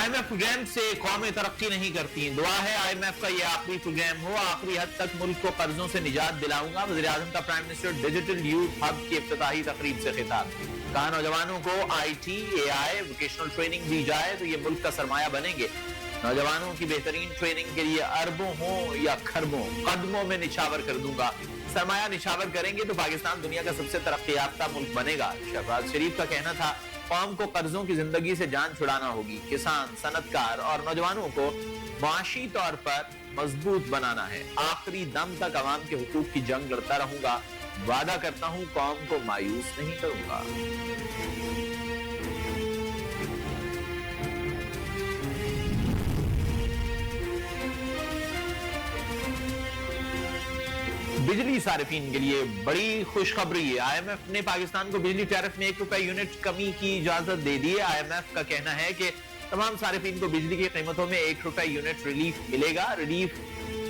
IMF programme से कौमें तरक्की नहीं करती। दुआ है IMF का ये आखिरी प्रोग्राम हो, आखिरी हद तक मुल्क को कर्जों से निजात दिलाऊंगा। वज़ीर-ए-आज़म का prime minister digital youth hub की इफ्तिताही तकरीब से खिताब। कहा नौजवानों को IT, AI, वोकेशनल ट्रेनिंग दी जाए तो ये मुल्क का सरमाया बनेंगे। नौजवानों की बेहतरीन ट्रेनिंग के लिए अरबों हो या खरबों कदमों में निछावर कर दूंगा। सरमाया निछावर करेंगे तो पाकिस्तान दुनिया का सबसे तरक्की याफ्ता मुल्क बनेगा। शहबाज शरीफ का कहना था कौम को कर्जों की जिंदगी से जान छुड़ाना होगी। किसान, सनतकार और नौजवानों को माशी तौर पर मजबूत बनाना है। आखिरी दम तक अवाम के हुकूक की जंग लड़ता रहूंगा। वादा करता हूं कौम को मायूस नहीं करूंगा। बिजली सारिफीन के लिए बड़ी खुशखबरी है। IMF ने पाकिस्तान को बिजली टैरिफ में ₹1 यूनिट कमी की इजाजत दे दी है। IMF का कहना है कि तमाम सारिफीन को बिजली की कीमतों में ₹1 यूनिट रिलीफ मिलेगा। रिलीफ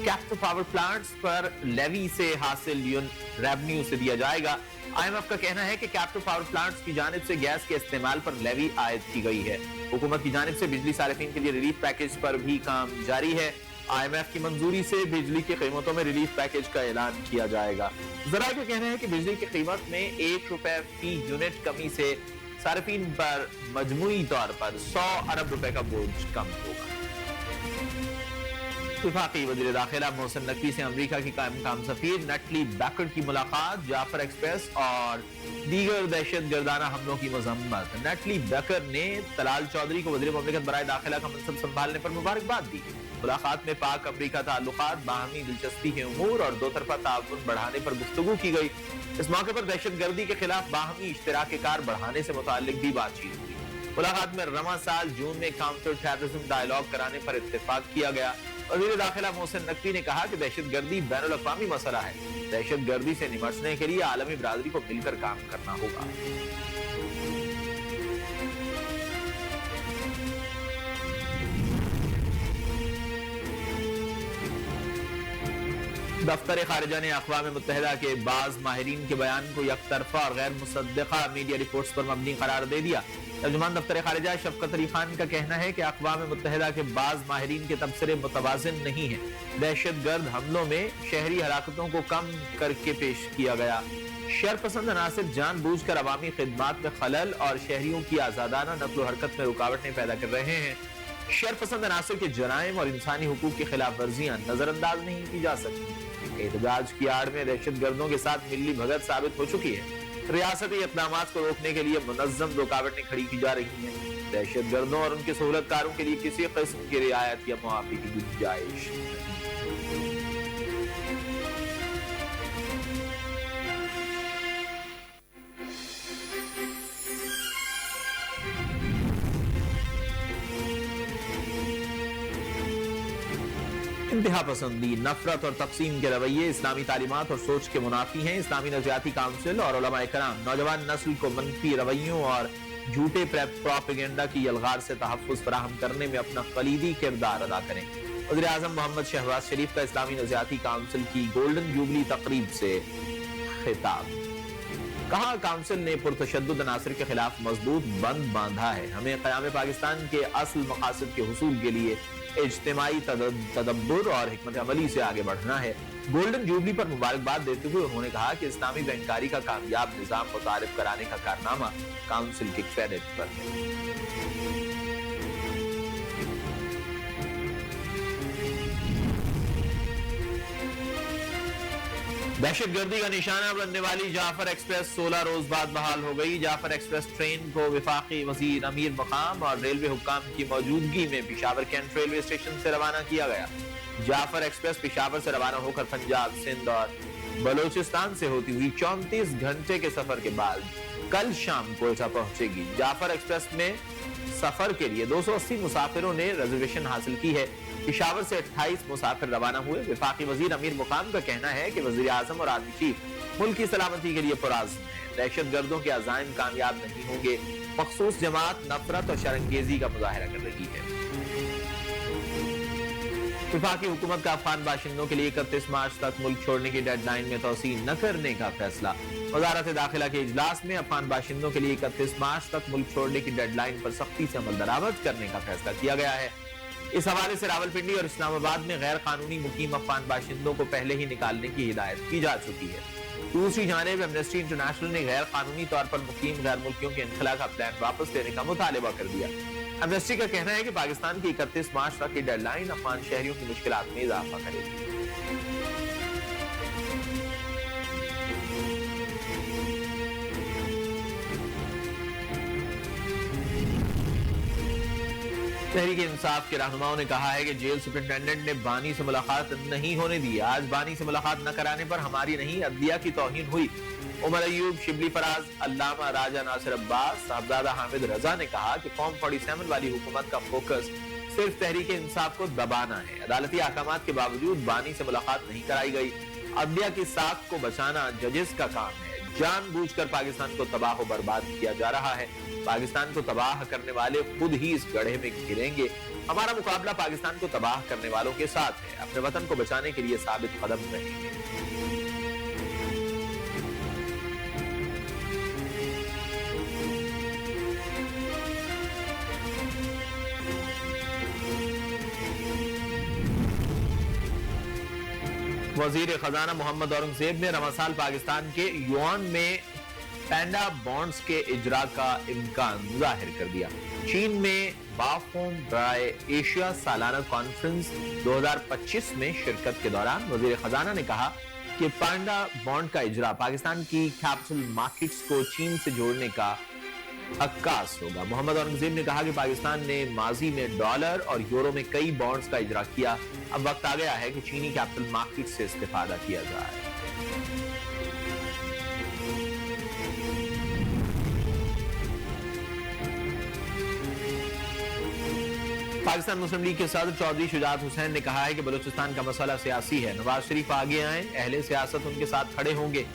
कैपिटल पावर प्लांट्स पर लेवी से हासिल रेवेन्यू से दिया जाएगा। IMF का कहना है कि कैपिटल पावर प्लांट्स की जानिब से गैस के इस्तेमाल पर लेवी आयद की गई है। हुकूमत की जानिब से बिजली सारिफीन के लिए रिलीफ पैकेज पर भी काम जारी है। IMF की मंजूरी से बिजली की कीमतों में रिलीफ पैकेज का ऐलान किया जाएगा। ज़राए का कहना है कि बिजली की कीमत में ₹1 फी यूनिट कमी से सारिफीन पर मजमूई तौर पर ₹100 अरब का बोझ कम होगा। वफाकी वज़ीर दाखिला मोहसिन नकवी से अमरीका की काम सफीर नटली बैकर की मुलाकात। जाफर एक्सप्रेस और दीगर दहशत गर्दाना हमलों की मजम्मत। नटली बैकर ने तलाल चौधरी को वज़ीर मुमलिकत बराए दाखिला का मनसब संभालने पर मुबारकबाद दी। मुलाकात में पाक अमरीका ताल्लुकात, बाहमी दिलचस्पी के उमूर और दो तरफा ताउन बढ़ाने पर गुफ्तगू की गई। इस मौके पर दहशत गर्दी के खिलाफ बाहमी इश्तराक कार बढ़ाने से मुताल्लिक भी बातचीत हुई। मुलाकात में रवा साल जून में काउंटर टेररिज्म डायलॉग कराने पर इत्तेफाक किया गया। वज़ीर दाखिला मोहसिन नकवी ने कहा कि दहशत गर्दी बैनुल अक़वामी मसला है। दहशत गर्दी से निपटने के लिए आलमी बरादरी को मिलकर काम करना होगा। दफ्तर खारिजा ने अक़वाम मुत्तहिदा के बाज़ माहिरीन के बयान को यकतरफा और गैर मुसद्दक़ा मीडिया रिपोर्ट्स पर मबनी करार दे दिया। तर्जुमान दफ्तर खारिजा शफ़क़त अली खान का कहना है कि अक़वाम मुत्तहिदा के बाज़ माहिरीन के तबसरे मुतवाज़िन नहीं है। दहशत गर्द हमलों में शहरी हलाकतों को कम करके पेश किया गया। शरपसंद अनासिर जानबूझकर अवामी खिदमात में खलल और शहरियों की आज़ादाना नक़्ल हरकत में रुकावटें पैदा कर रहे हैं। शरपसंद अनासिर के जराइम और इंसानी हुकूक की खिलाफ वर्जियां नजरअंदाज नहीं की जा सकती। एहतजाज की आड़ में दहशत गर्दों के साथ मिली भगत साबित हो चुकी है। रियासती इक़दामात को रोकने के लिए मुनज़्ज़म रुकावटें खड़ी की जा रही हैं। दहशत गर्दों और उनके सहूलतकारों के लिए किसी किस्म की रियायत या मुआफ़ी की गुंजाइश इंतहा पसंदी, नफरत और तक़सीम के रवैये इस्लामी तालीमात और सोच के मुनाफी हैं। इस्लामी नज़रियाती काउंसिल और उलमाए कराम नौजवान नस्ल को मनफी रवैयों और झूठे प्रोपेगेंडा की यलगार से तहफ़्फ़ुज़ फराहम करने में अपना कलीदी किरदार अदा करें। वज़ीर-ए-आज़म मोहम्मद शहबाज शरीफ का इस्लामी नज़रियाती काउंसिल की गोल्डन जुबली तकरीब से खिताब। कहा काउंसिल ने पुरतशद्दुद अनासिर के खिलाफ मजबूत बंद बांधा है। हमें क़याम पाकिस्तान के असल मकासद के हुसूल के लिए इज्तिमाई तदब्बुर और हिकमत अमली से आगे बढ़ना है। गोल्डन जुबली पर मुबारकबाद देते हुए उन्होंने कहा कि इस्लामी बैंकारी का कामयाब निज़ाम मुतारिफ कराने का कारनामा काउंसिल के क्रेडिट पर है। दहशत गर्दी का निशाना बनने वाली जाफर एक्सप्रेस 16 रोज बाद बहाल हो गई। जाफर एक्सप्रेस ट्रेन को वफाकी वजीर अमीर मकाम और रेलवे हुक्काम की मौजूदगी में पेशावर कैंट रेलवे स्टेशन से रवाना किया गया। जाफर एक्सप्रेस पेशावर से रवाना होकर पंजाब, सिंध और बलोचिस्तान से होती हुई 34 घंटे के सफर के बाद कल शाम कोयटा पहुंचेगी। जाफर एक्सप्रेस में सफर के लिए 280 मुसाफिरों ने रिजर्वेशन हासिल की है। पेशावर से 28 मुसाफिर रवाना हुए। वफाकी वजीर अमीर मुकाम का कहना है कि वजीर आजम और आर्मी चीफ मुल्क की सलामती के लिए पुराज़्म है। दहशत गर्दों के अज़ाइम कामयाब नहीं होंगे। मखसूस जमात नफरत और शर्मंगेजी का मुजाहरा कर रही है। वफाकी हुकूमत का अफगान बाशिंदों के लिए 31 मार्च तक मुल्क छोड़ने की डेडलाइन में तोसी न करने का फैसला। वजारत दाखिला के इजलास में अफगान बाशिंदों के लिए 31 मार्च तक मुल्क छोड़ने की डेडलाइन पर सख्ती से अमल दरामद करने का फैसला किया गया है। इस हवाले से रावलपिंडी और इस्लामाबाद में गैर कानूनी मुकीम अफगान बाशिंदों को पहले ही निकालने की हिदायत की जा चुकी है। दूसरी जानिब एमनेस्टी इंटरनेशनल ने गैर कानूनी तौर पर मुकीम गैर मुल्कियों के इनखला का प्लान वापस लेने का मुतालबा कर दिया। एमनेस्टी का कहना है कि पाकिस्तान की 31 मार्च तक की डेडलाइन अफगान शहरियों की मुश्किलात में इजाफा करेगी। तहरीक इंसाफ के रहनुमाओं ने कहा है कि जेल सुपरिटेंडेंट ने बानी से मुलाकात नहीं होने दी। आज बानी से मुलाकात न कराने पर हमारी नहीं अदलिया की तौहीन हुई। उमर अयूब, शिबली फराज, अल्लामा राजा नासिर अब्बास, साहबजादा हामिद रजा ने कहा कि फॉर्म 47 वाली हुकूमत का फोकस सिर्फ तहरीक इंसाफ को दबाना है। अदालती अहकामात के बावजूद बानी से मुलाकात नहीं कराई गई। अदलिया की साख को बचाना जजेस का काम है। जानबूझकर पाकिस्तान को तबाह व बर्बाद किया जा रहा है। पाकिस्तान को तबाह करने वाले खुद ही इस गड्ढे में गिरेंगे। हमारा मुकाबला पाकिस्तान को तबाह करने वालों के साथ है। अपने वतन को बचाने के लिए साबित कदम रहेंगे। वजीर खजाना मोहम्मद औरंगजेब ने रमजान पाकिस्तान के युआन में पैंडा बॉन्ड्स के इजरा का इम्कान जाहिर कर दिया। चीन में बाफोम ड्राई एशिया सालाना कॉन्फ्रेंस 2025 में शिरकत के दौरान वजीर खजाना ने कहा कि पैंडा बॉन्ड का इजरा पाकिस्तान की कैपिटल मार्केट्स को चीन से जोड़ने का अक्कास होगा। मोहम्मद औरंगजेब ने कहा कि पाकिस्तान ने माजी में डॉलर और यूरो में कई बॉन्ड्स का इजरा किया। अब वक्त आ गया है कि चीनी कैपिटल मार्केट से इस्तेफादा किया जाए। पाकिस्तान मुस्लिम लीग के सदर चौधरी शुजात हुसैन ने कहा है कि बलूचिस्तान का मसला सियासी है। नवाज शरीफ आगे आए, अहले सियासत उनके साथ खड़े होंगे।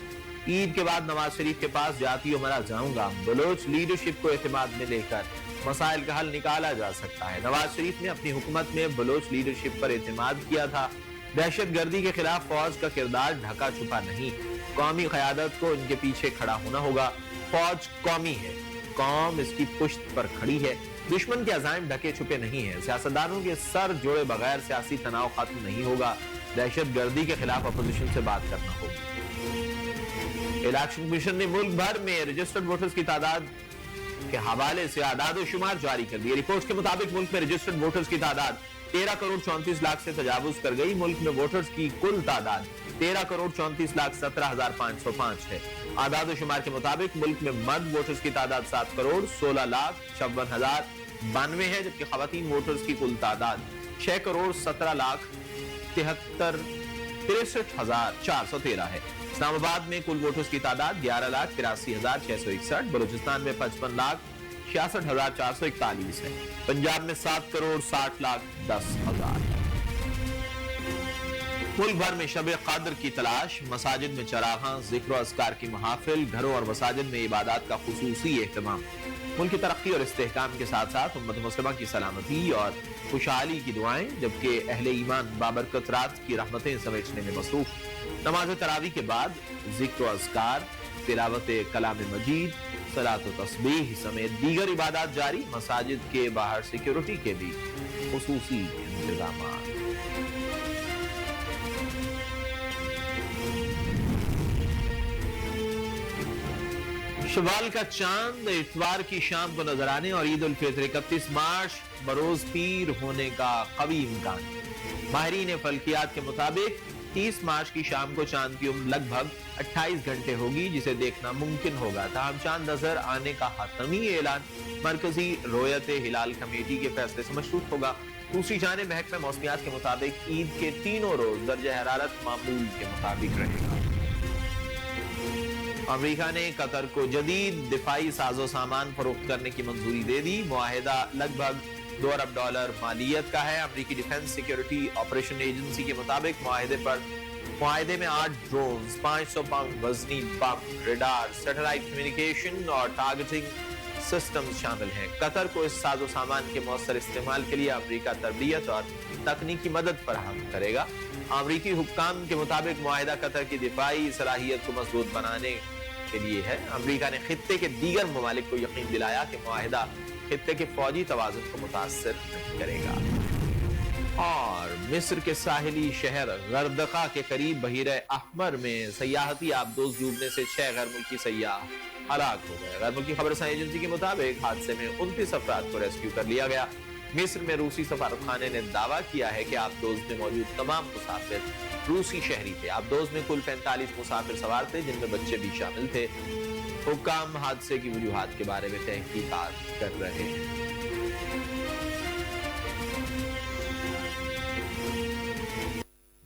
ईद के बाद नवाज शरीफ के पास जाती उमरा जाऊंगा। बलोच लीडरशिप को एतमाद में लेकर मसाइल का हल निकाला जा सकता है। नवाज शरीफ ने अपनी हुकूमत में बलोच लीडरशिप पर एतमाद किया था। दहशत गर्दी के खिलाफ फौज का किरदार ढका छुपा नहीं। कौमी क़यादत को इनके पीछे खड़ा होना होगा। फौज कौमी है, कौम इसकी पुश्त पर खड़ी है। दुश्मन के अज़ाइम ढके छुपे नहीं है। सियासतदानों के सर जोड़े बगैर सियासी तनाव खत्म नहीं होगा। दहशत गर्दी के खिलाफ अपोजिशन से बात करना होगी। इलेक्शन कमीशन ने मुल्क भर में रजिस्टर्ड वोटर्स की तादाद के हवाले से आदाद शुमार जारी कर दिए। रिपोर्ट के मुताबिक मुल्क में रजिस्टर्ड वोटर्स की तादाद 13 करोड़ 34 लाख से तजावुज कर गई। मुल्क में वोटर्स की कुल तादाद 13 करोड़ 34 लाख 17,505 है। आदाद शुमार के मुताबिक मुल्क में मर्द वोटर्स की तादाद 7 करोड़ 16 लाख 56,092 है, जबकि खवातीन वोटर्स की कुल तादाद 6 करोड़ 17 लाख 63,413 है। इस्लामाबाद में कुल वोटर्स की तादाद 11,83,661, बलूचिस्तान में 55 लाख 66,441 है। पंजाब में 7 करोड़ 60 लाख 10,000 है। मुल्क भर में शब क़द्र की तलाश, मसाजिद में चरागां, ज़िक्र और अस्कार की महाफिल, घरों और मसाजिद में इबादत का खुसूसी एहतमाम। मुल्क की तरक्की और इस्तेहकाम के साथ साथ उम्मत मुस्लिमा की सलामती और खुशहाली की दुआएं, जबकि अहले ईमान बाबरकत रात की रहमतें समेटने में मसरूफ। नमाज तरावी के बाद ज़िक्र और अस्कार, तिलावत कलाम मजीद, सलात व तस्बीह समेत दीगर इबादत जारी। मसाजिद के बाहर सिक्योरिटी के भी खुसूसी इंतजाम। शवाल का चांद इतवार की शाम को नजर आने और ईद उल फित्र 31 मार्च बरोज पीर होने का कवी इम्कान। माहिरीन फल्कियात के मुताबिक 30 मार्च की शाम को चांद की उम्र लगभग 28 घंटे होगी, जिसे देखना मुमकिन होगा। ताहम चांद नजर आने का हतमी ऐलान मरकजी रोयत हिलाल कमेटी के फैसले से मशरूत होगा। दूसरी जानिब महकमा मौसमियात के मुताबिक ईद के तीनों रोज दर्जा हरारत मामूल के मुताबिक रहेगा। अमेरिका ने कतर को जदीद दिफाई साजो सामान फरोख्त करने की मंजूरी दे दी। मुआहिदा लगभग $2 अरब मालियत का है। अमेरिकी डिफेंस सिक्योरिटी ऑपरेशन एजेंसी के मुताबिक मुआहिदे में 8 ड्रोन्स, 500 पाउंड वजनी बम, रेडार, सैटेलाइट कम्युनिकेशन और टारगेटिंग सिस्टम्स शामिल हैं। कतर को इस साजो सामान के मौसर इस्तेमाल के लिए अमरीका तरबियत और तकनीकी मदद फराहम करेगा। अमरीकी हुक्काम के मुताबिक मुआहिदा कतर की दिफाई सलाहियत को मजबूत बनाने के लिए है। अमरीका ने खित्ते के दीगर ममालिक को यकीन दिलाया कि मुआहिदा खित्ते के फौजी तवाज़ुन को मुतासर नहीं करेगा। और मिस्र के साहिली शहर गर्दका के करीब बहीर अहमर में सयाहती आबदोज डूबने से 6 गैर मुल्की सयाह हलाक हो गए। गैर मुल्की खबरसां एजेंसी के मुताबिक हादसे में 29 अफराद को रेस्क्यू कर लिया गया। मिस्र में रूसी सफारतखाने ने दावा किया है कि आबदोज में मौजूद तमाम मुसाफिर रूसी शहरी थे। आबदोज में कुल 45 मुसाफिर सवार थे, जिनमें बच्चे भी शामिल थे। हुक्काम हादसे की वजूहात के बारे में तहकीकात कर रहे हैं।